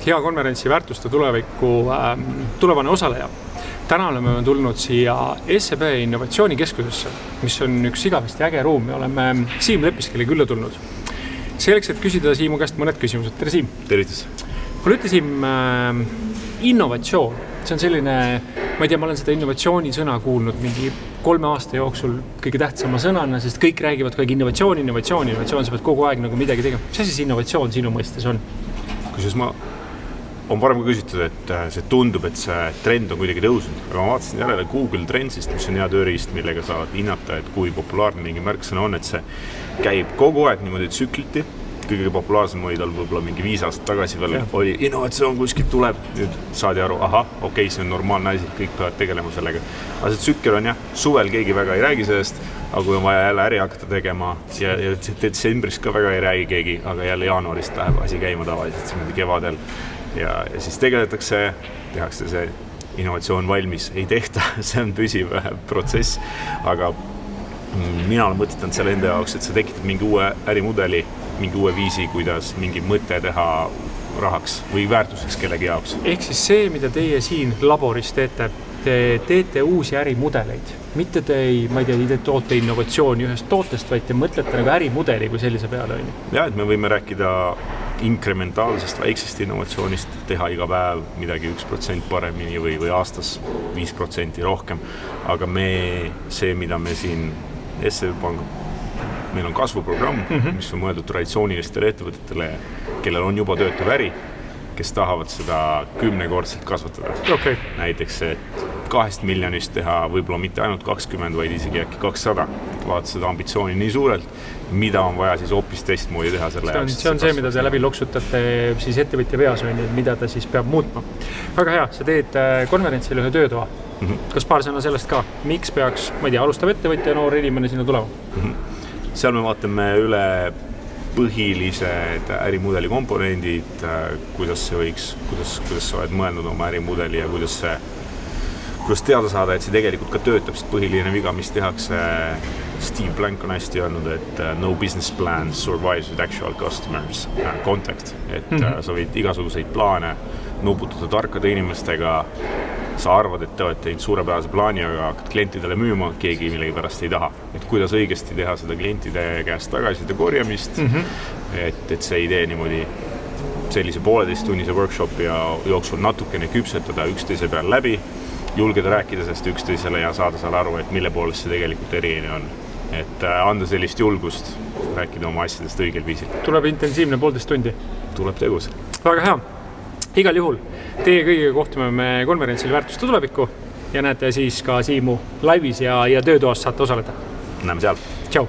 hea konverentsi väärtuste tuleviku tulevane osaleja. Täna oleme tulnud siia SEB innovatsioonikeskusesse, mis on üks igavesti äge ruum. Me oleme Siim Leppiskele külla tulnud. Selleks, et küsida Siimu käest mõned küsimused. Tere, Siim! Tervitus! Kuule, ütle, Siim, innovatsioon. See on selline, ma ei tea, ma olen seda innovatsiooni sõna kuulnud mingi 3 aasta jooksul kõige tähtsama sõnana, sest kõik räägivad kogu aeg innovatsioon, sa pead kogu aeg nagu midagi tegema. Mis siis innovatsioon sinu mõistes on? Kusjuures on varem ka küsitud, et see tundub, et see trend on kuidagi tõusnud, aga ma vaatasin järele Google Trendsist, mis on hea tööriist, millega saavad hinnata, et kui populaarne mingi märksõna on, et see käib kogu aeg niimoodi tsükliti. Kõige populaarsem oli tal võib-olla mingi 5 aastat tagasi veel oli innovatsioon kuskilt tuleb, nüüd saadi aru, okei, see on normaalne asi, kõik peavad tegelema sellega. Aga see tsükkel on suvel keegi väga ei räägi sellest, aga kui on vaja jälle äri hakata tegema ja detsembris ka väga ei räägi keegi, aga jälle jaanuarist läheb asi käima tavaliselt niimoodi kevadel ja siis tehakse see innovatsioon valmis, ei tehta, see on püsiv protsess, aga mina olen mõtetanud selle enda jaoks, et see tekitab mingi uue ärimudeli, mingi uue viisi, kuidas mingi mõte teha rahaks või väärtuseks kellegi jaoks. Ehk siis see, mida teie siin laboris teete, te teete uusi ärimudeleid. Mitte te ei toote innovatsiooni ühest tootest, vaid te mõtlete nagu ärimudeli kui sellise peale. Ja, et me võime rääkida inkrementaalsest väiksest innovatsioonist, teha iga päev midagi 1% paremini või aastas 5% rohkem. Aga see, mida me siin SEB Panga, meil on kasvuprogramm, mis on mõeldud traditsioonilistele ettevõtetele, kellel on juba töötav äri, kes tahavad seda 10-kordselt kasvatada. Okay. Näiteks, et 2 miljonist teha võib-olla mitte ainult 20, vaid isegi äkki 200. Vaata seda ambitsiooni nii suurelt, mida on vaja siis hoopis teistmoodi teha selle jaoks. See on see, mida te läbi loksutate siis ettevõtja peas, mida ta siis peab muutma. Väga hea, sa teed konverentsil ühe töötoa. Kas paar sõna sellest ka? Miks peaks, alustav ettevõtja noor inimene sinna tulema? Seal me vaatame üle põhilised ärimudeli komponendid, kuidas sa oled mõelnud oma ärimudeli ja kuidas teada saada, et see tegelikult ka töötab, sest põhiline viga, mis tehakse. Steve Blank on hästi öelnud, et no business plan survives with actual customers contact. Et sa võid igasuguseid plaane nuputada tarkade inimestega, sa arvad, et te olete teinud suurepärase plaani, aga hakkad klientidele müüma, keegi millegi pärast ei taha. Et kuidas õigesti teha seda klientide käest tagasiside korjamist, et see idee niimoodi sellise 1,5-tunnise workshopi jooksul natukene küpsetada üksteise peal läbi, julgeda rääkida sellest üksteisele ja saada seal aru, et mille poolest see tegelikult eriline on. Et anda sellist julgust, rääkida oma asjadest õigel viisil. Tuleb intensiivne 1,5 tundi. Tuleb tegus. Väga hea. Igal juhul, teie kõigiga kohtume me konverentsil väärtuste tulevikku ja näete siis ka Siimu laivis ja töötoas saate osaleda. Näeme seal. Tšau!